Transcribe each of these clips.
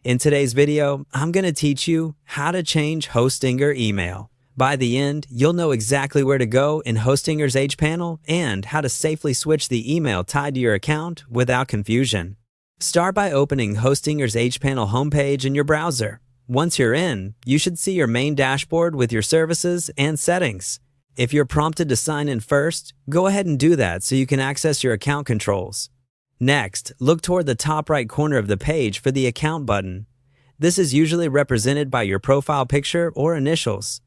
In today's video, I'm going to teach you how to change Hostinger email. By the end, you'll know exactly where to go in Hostinger's hPanel and how to safely switch the email tied to your account without confusion. Start by opening Hostinger's hPanel homepage in your browser. Once you're in, you should see your main dashboard with your services and settings. If you're prompted to sign in first, go ahead and do that so you can access your account controls. Next, look toward the top right corner of the page for the Account button. This is usually represented by your profile picture or initials.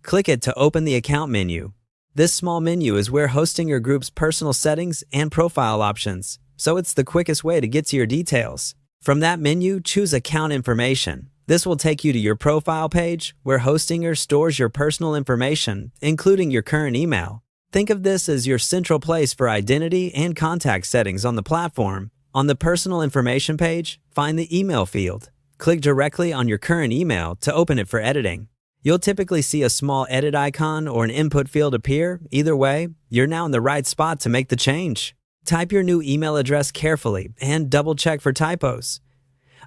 Click it to open the Account menu. This small menu is where Hostinger groups personal settings and profile options, so it's the quickest way to get to your details. From that menu, choose Account Information. This will take you to your profile page, where Hostinger stores your personal information, including your current email. Think of this as your central place for identity and contact settings on the platform. On the Personal Information page, find the Email field. Click directly on your current email to open it for editing. You'll typically see a small edit icon or an input field appear. Either way, you're now in the right spot to make the change. Type your new email address carefully and double-check for typos.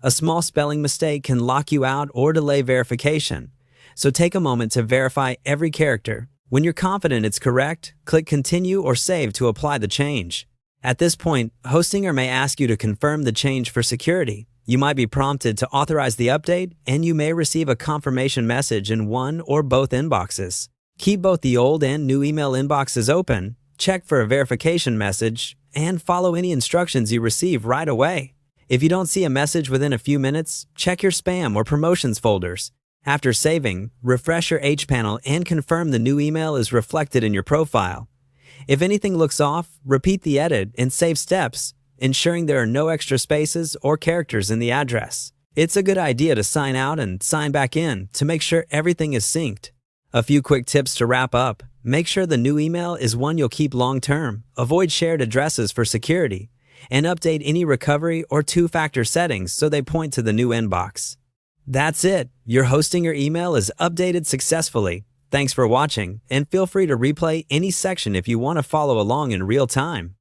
A small spelling mistake can lock you out or delay verification, so take a moment to verify every character. When you're confident it's correct, click Continue or Save to apply the change. At this point, Hostinger may ask you to confirm the change for security. You might be prompted to authorize the update, and you may receive a confirmation message in one or both inboxes. Keep both the old and new email inboxes open, check for a verification message, and follow any instructions you receive right away. If you don't see a message within a few minutes, check your spam or promotions folders. After saving, refresh your hPanel and confirm the new email is reflected in your profile. If anything looks off, repeat the edit and save steps, ensuring there are no extra spaces or characters in the address. It's a good idea to sign out and sign back in to make sure everything is synced. A few quick tips to wrap up. Make sure the new email is one you'll keep long-term. Avoid shared addresses for security. And update any recovery or two-factor settings so they point to the new inbox. That's it. Your Hostinger email is updated successfully. Thanks for watching, and feel free to replay any section if you want to follow along in real time.